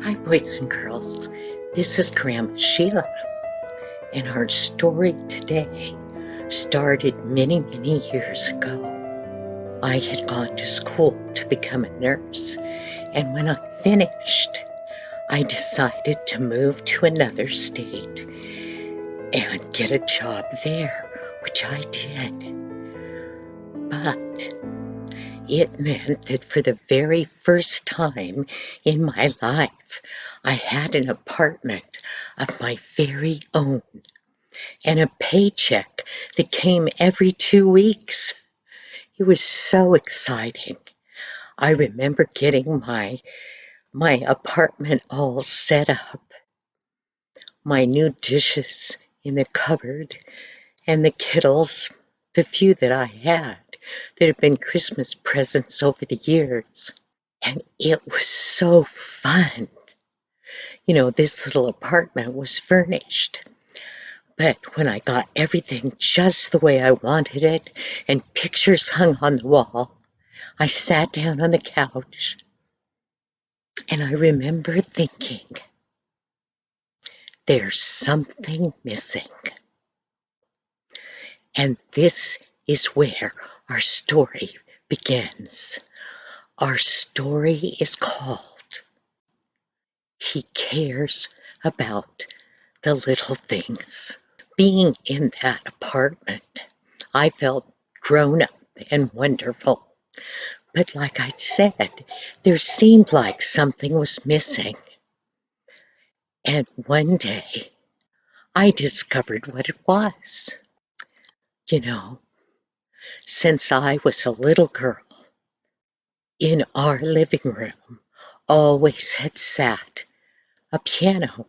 Hi, boys and girls. This is Grandma Sheila, and our story today started many, many years ago. I had gone to school to become a nurse, and when I finished, I decided to move to another state and get a job there, which I did. But it meant that for the very first time in my life, I had an apartment of my very own and a paycheck that came every 2 weeks. It was so exciting. I remember getting my apartment all set up, my new dishes in the cupboard, and the kettles, the few that I had that had been Christmas presents over the years. And it was so fun. You know, this little apartment was furnished. But when I got everything just the way I wanted it and pictures hung on the wall, I sat down on the couch and I remember thinking, there's something missing. And this is where our story begins. Our story is called He Cares About the Little Things. Being in that apartment, I felt grown up and wonderful. But like I said, there seemed like something was missing. And one day, I discovered what it was. You know, since I was a little girl, in our living room always had sat a piano.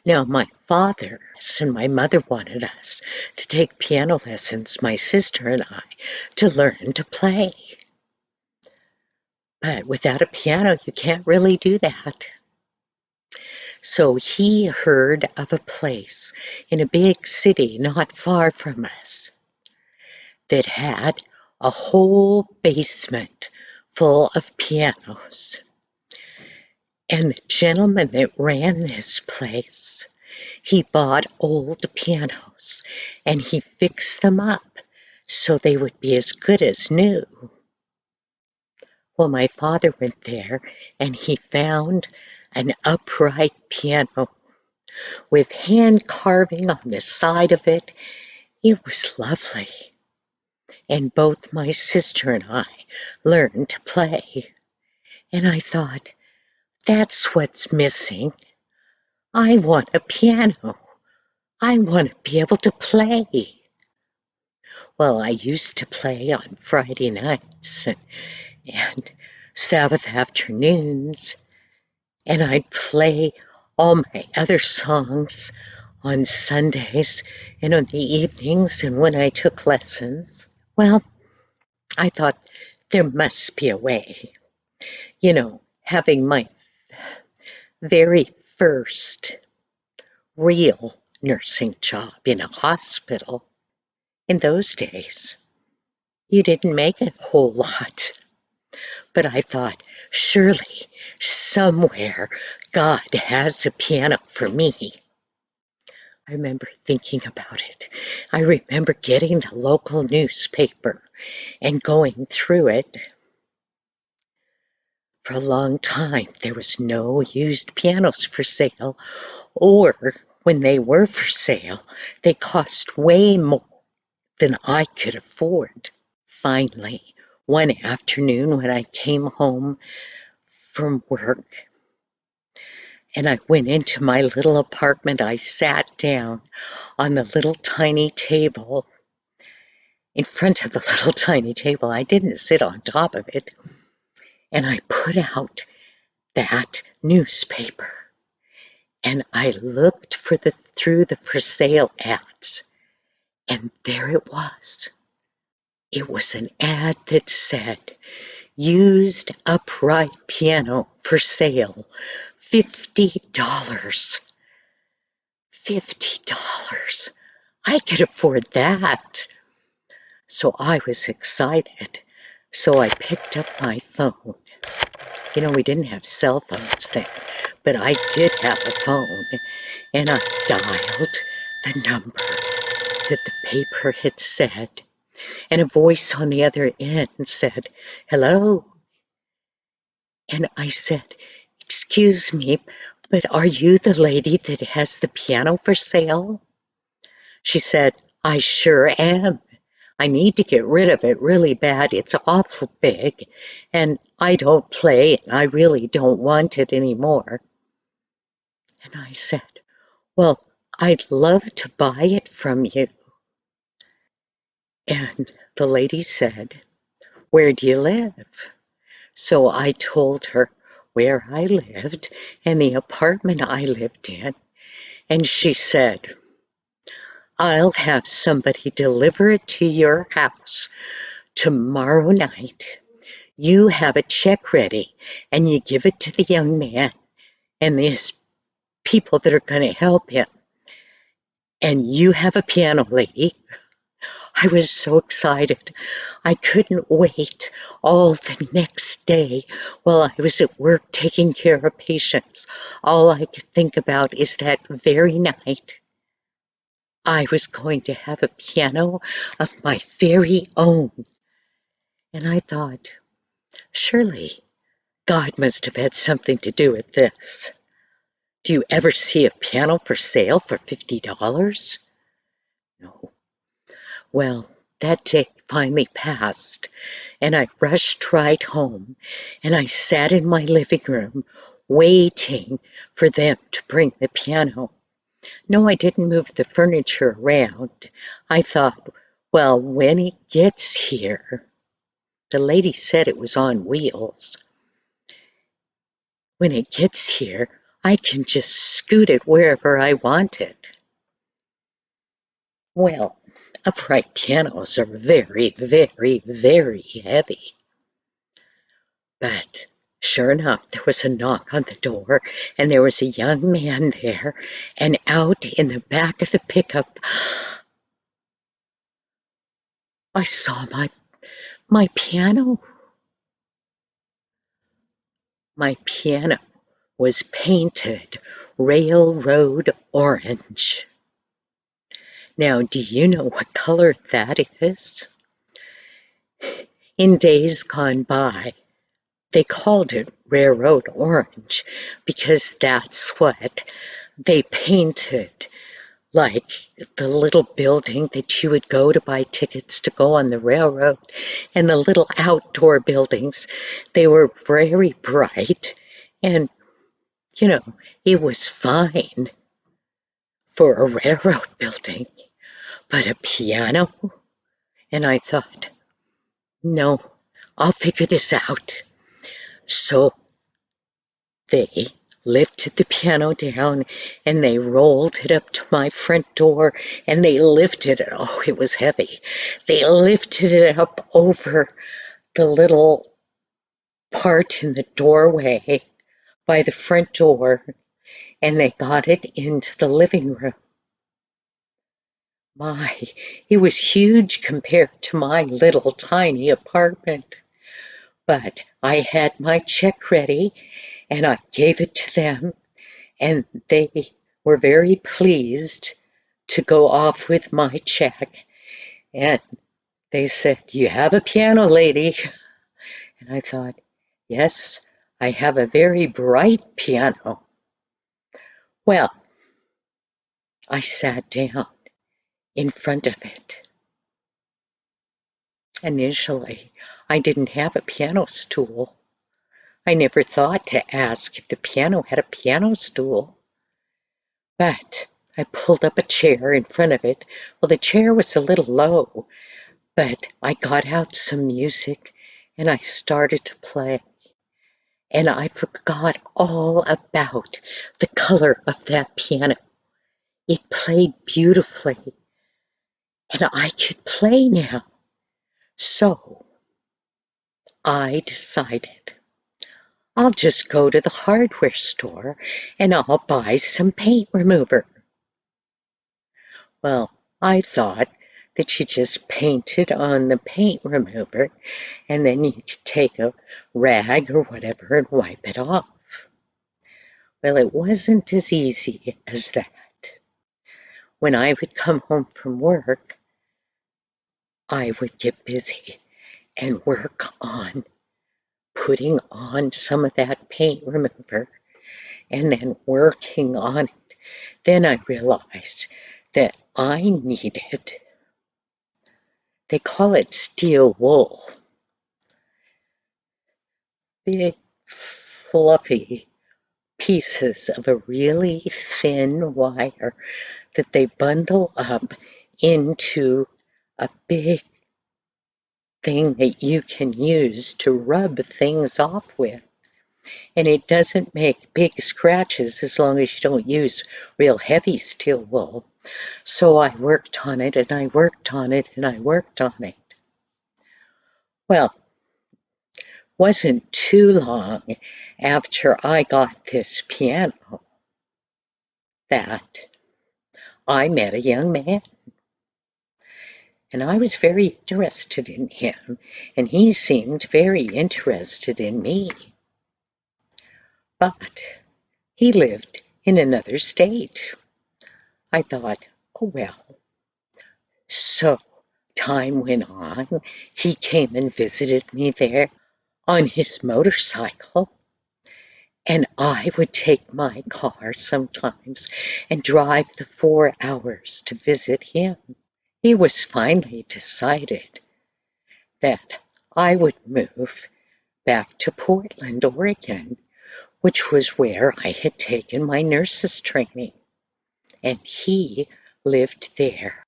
Now, my father and my mother wanted us to take piano lessons, my sister and I, to learn to play. But without a piano, you can't really do that. So he heard of a place in a big city not far from us that had a whole basement full of pianos. And the gentleman that ran this place, he bought old pianos and he fixed them up so they would be as good as new. Well, my father went there and he found an upright piano with hand carving on the side of it. It was lovely. And both my sister and I learned to play. And I thought, that's what's missing. I want a piano. I want to be able to play. Well, I used to play on Friday nights and Sabbath afternoons, and I'd play all my other songs on Sundays and on the evenings and when I took lessons. Well, I thought there must be a way. You know, having my very first real nursing job in a hospital, in those days, you didn't make a whole lot. But I thought, surely somewhere God has a piano for me. I remember thinking about it. I remember getting the local newspaper and going through it. For a long time, there was no used pianos for sale, or when they were for sale, they cost way more than I could afford. Finally, one afternoon when I came home from work and I went into my little apartment, I sat down on the little tiny table. In front of the little tiny table, I didn't sit on top of it, and I put out that newspaper and I looked through the for sale ads, and there it was. It was an ad that said, used upright piano for sale, $50. $50. I could afford that. So I was excited. So I picked up my phone We didn't have cell phones then, but I did have a phone, and I dialed the number that the paper had said, and a voice on the other end said, "Hello." And I said, "Excuse me, but are you the lady that has the piano for sale?" She said, "I sure am. I need to get rid of it really bad. It's awful big, and I don't play, and I really don't want it anymore." And I said, "Well, I'd love to buy it from you." And the lady said, "Where do you live?" So I told her where I lived and the apartment I lived in, and she said, "I'll have somebody deliver it to your house tomorrow night. You have a check ready, and you give it to the young man and these people that are going to help him. And you have a piano, lady." I was so excited. I couldn't wait all the next day while I was at work taking care of patients. All I could think about is that very night I was going to have a piano of my very own. And I thought, surely God must have had something to do with this. Do you ever see a piano for sale for $50? No. Well, that day finally passed, and I rushed right home, and I sat in my living room waiting for them to bring the piano. No, I didn't move the furniture around. I thought, well, when it gets here, the lady said it was on wheels. When it gets here, I can just scoot it wherever I want it. Well, upright pianos are very, very, very heavy. But sure enough, there was a knock on the door, and there was a young man there, and out in the back of the pickup, I saw my piano. My piano was painted railroad orange. Now, do you know what color that is? In days gone by, they called it railroad orange because that's what they painted, like the little building that you would go to buy tickets to go on the railroad, and the little outdoor buildings. They were very bright, and it was fine for a railroad building, but a piano? And I thought, no, I'll figure this out. So they lifted the piano down, and they rolled it up to my front door, and they lifted it. Oh, it was heavy. They lifted it up over the little part in the doorway by the front door, and they got it into the living room. My, it was huge compared to my little tiny apartment. But I had my check ready, and I gave it to them, and they were very pleased to go off with my check. And they said, "You have a piano, lady." And I thought, yes, I have a very bright piano. Well, I sat down in front of it. Initially, I didn't have a piano stool. I never thought to ask if the piano had a piano stool. But I pulled up a chair in front of it. Well, the chair was a little low, but I got out some music and I started to play. And I forgot all about the color of that piano. It played beautifully, and I could play now. So I decided I'll just go to the hardware store and I'll buy some paint remover. Well, I thought that you just painted on the paint remover, and then you could take a rag or whatever and wipe it off. Well, it wasn't as easy as that. When I would come home from work, I would get busy and work on putting on some of that paint remover and then working on it. Then I realized that I needed, they call it steel wool, big fluffy pieces of a really thin wire that they bundle up into a big thing that you can use to rub things off with. And it doesn't make big scratches as long as you don't use real heavy steel wool. So I worked on it and I worked on it and I worked on it. Well, wasn't too long after I got this piano that I met a young man. And I was very interested in him, and he seemed very interested in me. But he lived in another state. I thought, oh well. So time went on. He came and visited me there on his motorcycle, and I would take my car sometimes and drive the 4 hours to visit him. He was finally decided that I would move back to Portland, Oregon, which was where I had taken my nurse's training, and he lived there.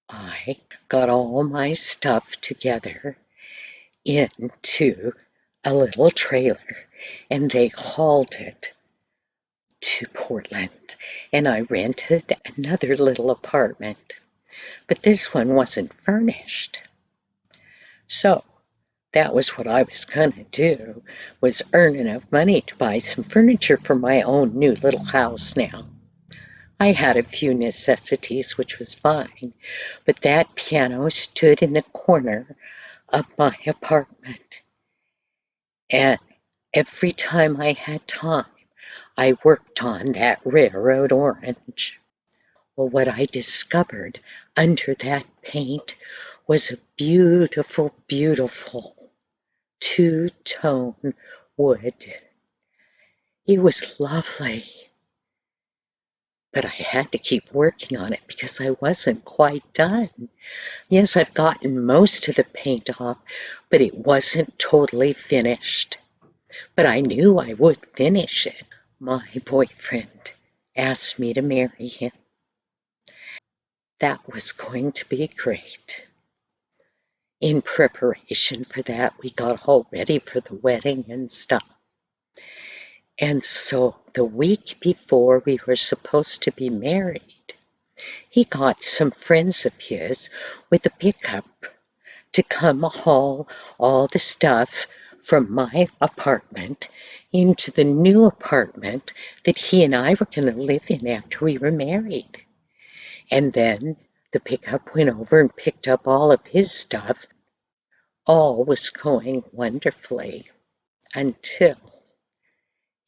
I got all my stuff together into a little trailer, and they hauled it to Portland, and I rented another little apartment, but this one wasn't furnished. So that was what I was gonna do, was earn enough money to buy some furniture for my own new little house now. I had a few necessities, which was fine, but that piano stood in the corner of my apartment. And every time I had time, I worked on that railroad orange. Well, what I discovered under that paint was a beautiful, beautiful two-tone wood. It was lovely, but I had to keep working on it because I wasn't quite done. Yes, I've gotten most of the paint off, but it wasn't totally finished. But I knew I would finish it. My boyfriend asked me to marry him. That was going to be great. In preparation for that, we got all ready for the wedding and stuff. And so the week before we were supposed to be married, he got some friends of his with a pickup to come haul all the stuff from my apartment into the new apartment that he and I were going to live in after we were married. And then the pickup went over and picked up all of his stuff. All was going wonderfully until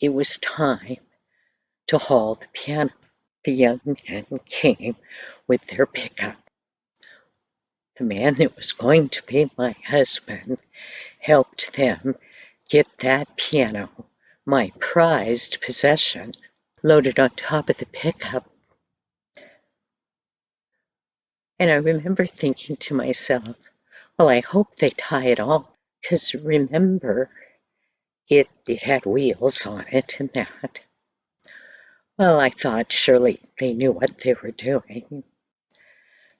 it was time to haul the piano. The young men came with their pickup. The man that was going to be my husband helped them get that piano, my prized possession, loaded on top of the pickup. And I remember thinking to myself, well, I hope they tie it on, because remember, it had wheels on it and that. Well, I thought surely they knew what they were doing.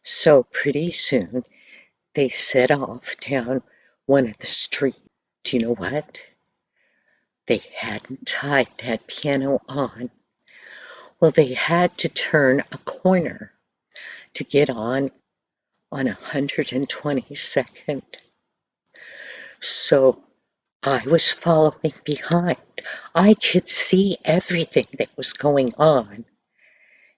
So pretty soon they set off down one of the streets. Do you know what? They hadn't tied that piano on. Well, they had to turn a corner to get on 122nd. So I was following behind. I could see everything that was going on.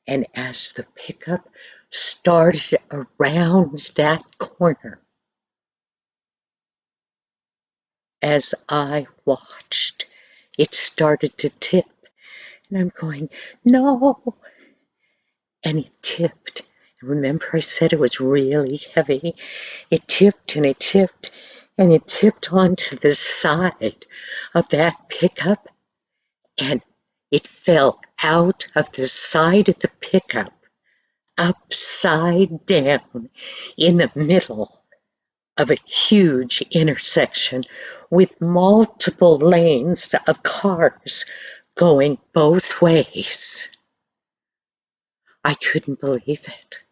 And as the pickup started around that corner. As I watched, it started to tip, and I'm going, no, and it tipped. Remember I said it was really heavy? It tipped and it tipped, and it tipped onto the side of that pickup, and it fell out of the side of the pickup, upside down, in the middle of a huge intersection with multiple lanes of cars going both ways. I couldn't believe it.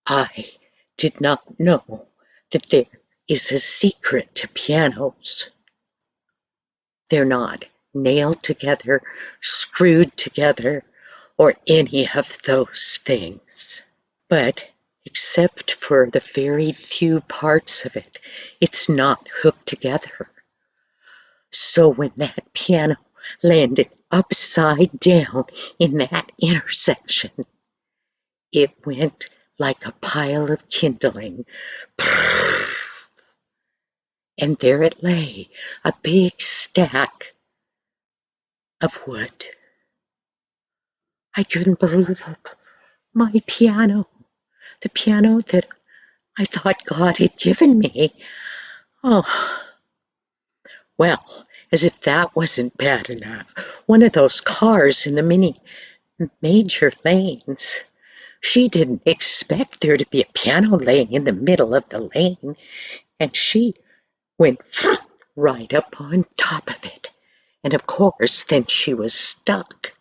I did not know that there is a secret to pianos. They're not nailed together, screwed together, or any of those things. But except for the very few parts of it, it's not hooked together. So when that piano landed upside down in that intersection, it went like a pile of kindling. And there it lay, a big stack of wood. I couldn't believe it. My piano, the piano that I thought God had given me. Oh, well, as if that wasn't bad enough, one of those cars in the major lanes, she didn't expect there to be a piano laying in the middle of the lane, and she went right up on top of it. And of course, then she was stuck.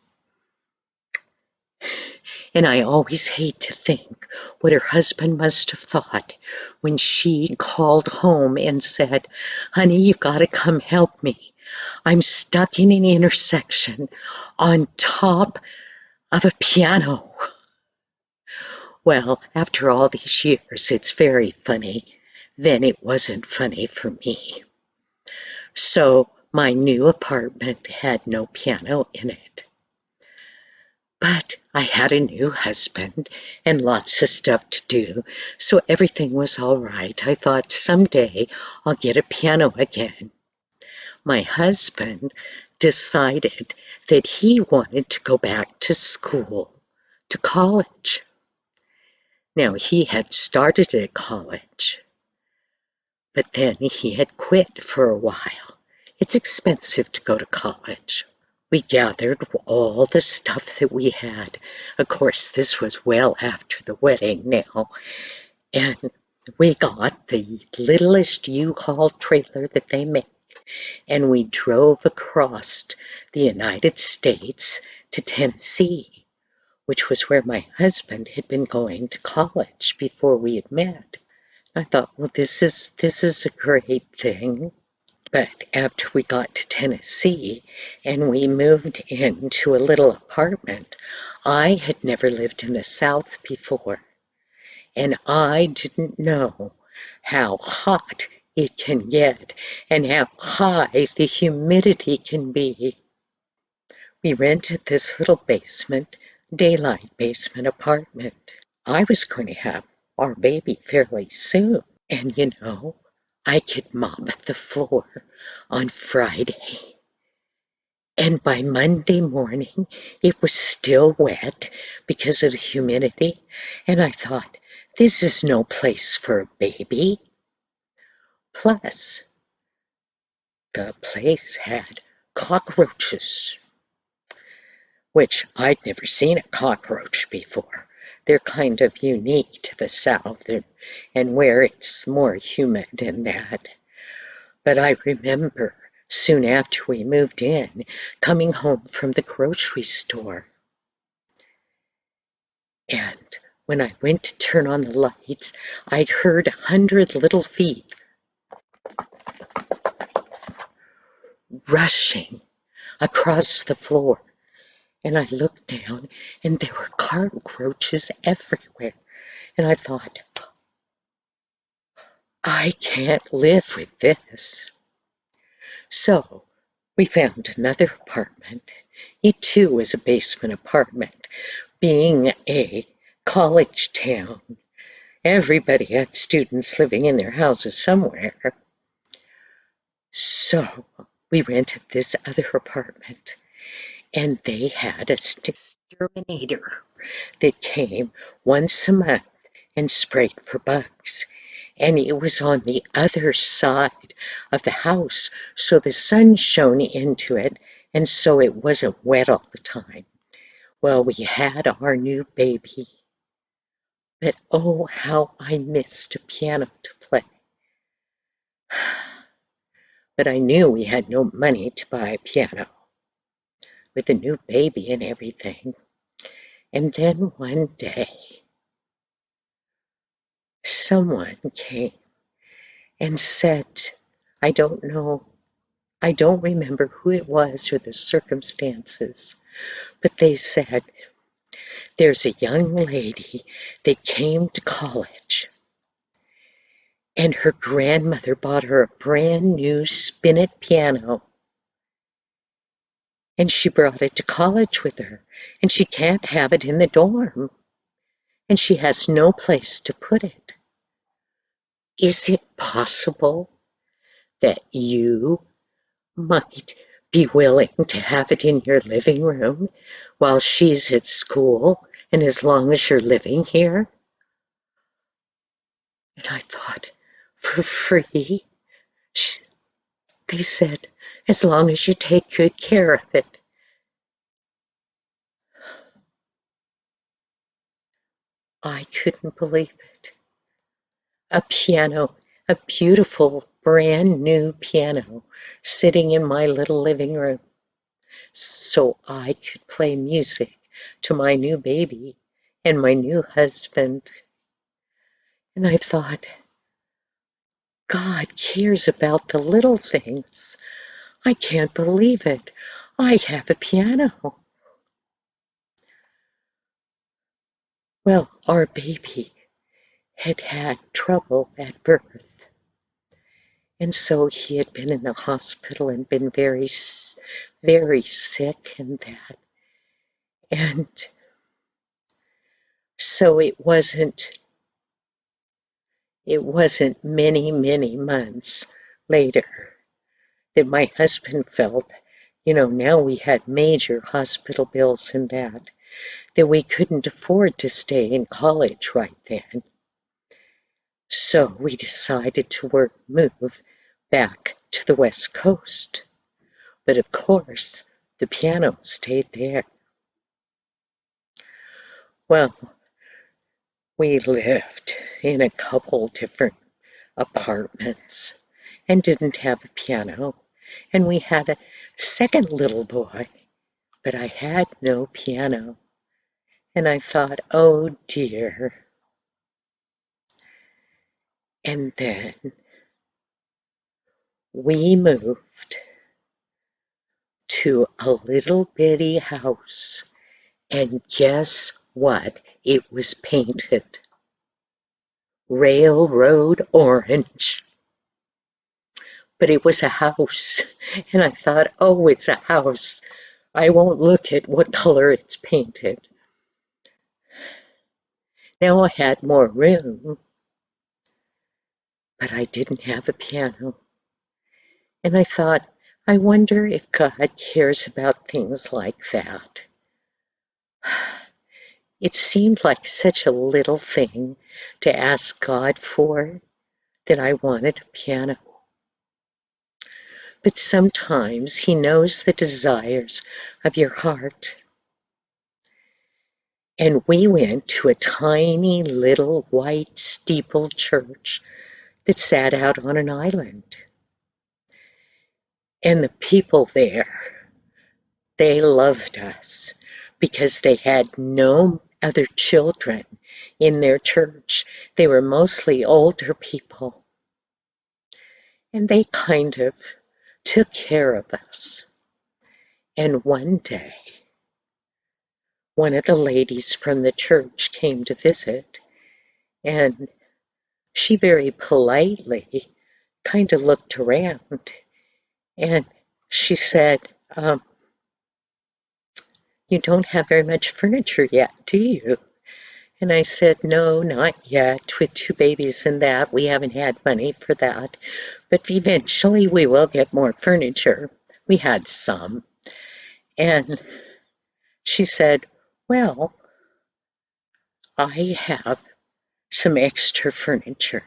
And I always hate to think what her husband must have thought when she called home and said, honey, you've got to come help me. I'm stuck in an intersection on top of a piano. Well, after all these years, it's very funny. Then it wasn't funny for me. So my new apartment had no piano in it. But I had a new husband and lots of stuff to do, so everything was all right. I thought someday I'll get a piano again. My husband decided that he wanted to go back to school, to college. Now, he had started at college, but then he had quit for a while. It's expensive to go to college. We gathered all the stuff that we had. Of course, this was well after the wedding now. And we got the littlest U-Haul trailer that they make. And we drove across the United States to Tennessee, which was where my husband had been going to college before we had met. I thought, well, this is a great thing. But after we got to Tennessee and we moved into a little apartment, I had never lived in the South before, and I didn't know how hot it can get and how high the humidity can be. We rented this little daylight basement apartment. I was going to have our baby fairly soon. And I could mop the floor on Friday. And by Monday morning, it was still wet because of the humidity. And I thought, this is no place for a baby. Plus, the place had cockroaches, which I'd never seen a cockroach before. They're kind of unique to the South and where it's more humid and that. But I remember soon after we moved in, coming home from the grocery store. And when I went to turn on the lights, I heard 100 little feet rushing across the floor. And I looked down, and there were cockroaches everywhere. And I thought, I can't live with this. So we found another apartment. It too was a basement apartment, being a college town. Everybody had students living in their houses somewhere. So we rented this other apartment, and they had a exterminator that came once a month and sprayed for bugs. And it was on the other side of the house, so the sun shone into it, and so it wasn't wet all the time. Well, we had our new baby, but oh, how I missed a piano to play. But I knew we had no money to buy a piano with a new baby and everything. And then one day, someone came and said, I don't know, I don't remember who it was or the circumstances, but they said, there's a young lady that came to college, and her grandmother bought her a brand new spinet piano, and she brought it to college with her, and she can't have it in the dorm, and she has no place to put it. Is it possible that you might be willing to have it in your living room while she's at school and as long as you're living here? And I thought, for free? They said, as long as you take good care of it. I couldn't believe it. A piano, a beautiful brand new piano sitting in my little living room so I could play music to my new baby and my new husband. And I thought, God cares about the little things. I can't believe it. I have a piano. Well, our baby had had trouble at birth. And so he had been in the hospital and been very, very sick and that. And so it wasn't many, many months later that my husband felt, now we had major hospital bills and that we couldn't afford to stay in college right then. So we decided to move back to the West Coast. But of course, the piano stayed there. Well, we lived in a couple different apartments and didn't have a piano. And we had a second little boy, but I had no piano. And I thought, oh dear. And then we moved to a little bitty house. And guess what? It was painted railroad orange. But it was a house. And I thought, oh, it's a house. I won't look at what color it's painted. Now I had more room, but I didn't have a piano. And I thought, I wonder if God cares about things like that. It seemed like such a little thing to ask God for that I wanted a piano. But sometimes He knows the desires of your heart. And we went to a tiny little white steeple church that sat out on an island. And the people there, they loved us because they had no other children in their church. They were mostly older people. And they kind of took care of us. And one day, one of the ladies from the church came to visit, and she very politely kind of looked around, and she said, you don't have very much furniture yet, do you? And I said, no, not yet. With 2 babies and that, we haven't had money for that. But eventually we will get more furniture. We had some. And she said, well, I have some extra furniture.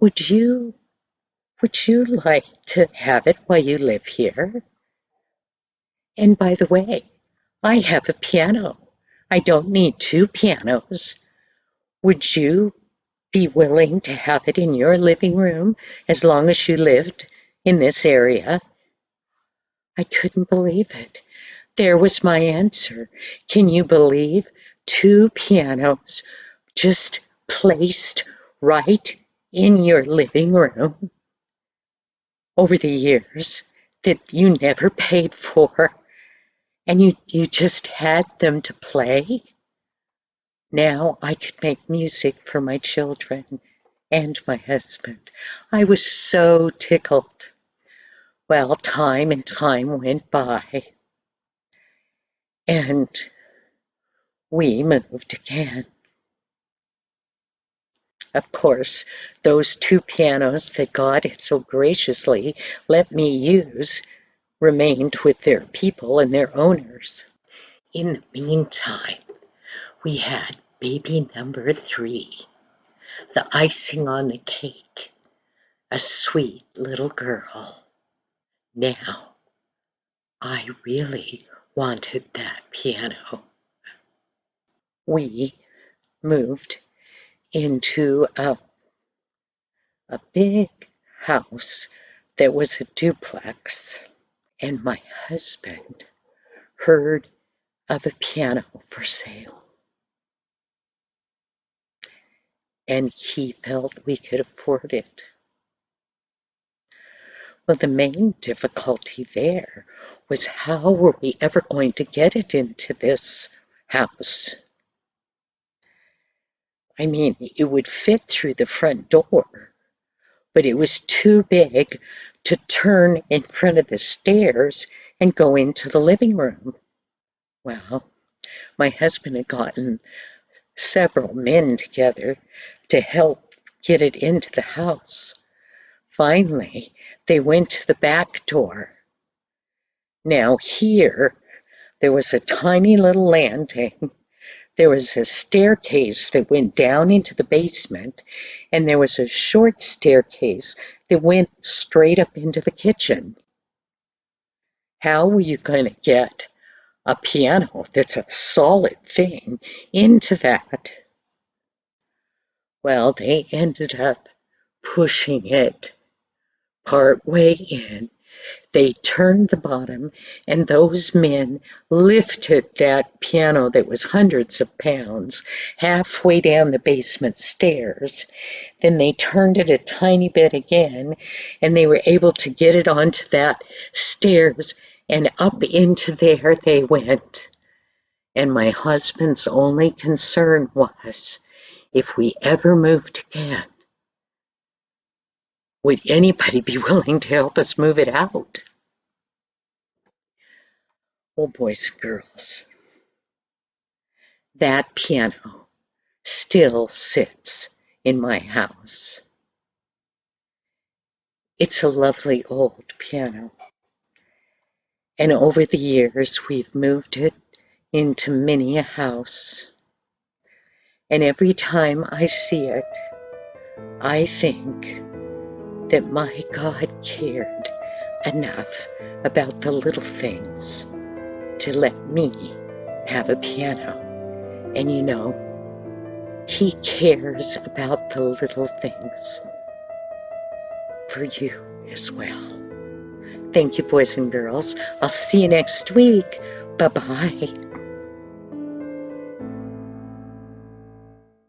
Would you like to have it while you live here? And by the way, I have a piano. I don't need 2 pianos. Would you be willing to have it in your living room as long as you lived in this area? I couldn't believe it. There was my answer. Can you believe 2 pianos just placed right in your living room over the years that you never paid for, and you just had them to play? Now I could make music for my children and my husband. I was so tickled. Well, time and time went by, and we moved again. Of course, those 2 pianos that God had so graciously let me use remained with their people and their owners. In the meantime, we had baby number 3, the icing on the cake, a sweet little girl. Now, I really wanted that piano. We moved into a big house that was a duplex, and my husband heard of a piano for sale, and he felt we could afford it. Well, the main difficulty there was, how were we ever going to get it into this house? I mean, it would fit through the front door, but it was too big to turn in front of the stairs and go into the living room. Well, my husband had gotten several men together to help get it into the house. Finally, they went to the back door. Now here, there was a tiny little landing. There was a staircase that went down into the basement, and there was a short staircase that went straight up into the kitchen. How were you going to get a piano that's a solid thing into that? Well, they ended up pushing it part way in. They turned the bottom, and those men lifted that piano that was hundreds of pounds halfway down the basement stairs. Then they turned it a tiny bit again, and they were able to get it onto that stairs, and up into there they went. And my husband's only concern was, if we ever moved again, would anybody be willing to help us move it out? Well, boys and girls, that piano still sits in my house. It's a lovely old piano, and over the years we've moved it into many a house. And every time I see it, I think that my God cared enough about the little things to let me have a piano. And you know, He cares about the little things for you as well. Thank you, boys and girls. I'll see you next week. Bye-bye.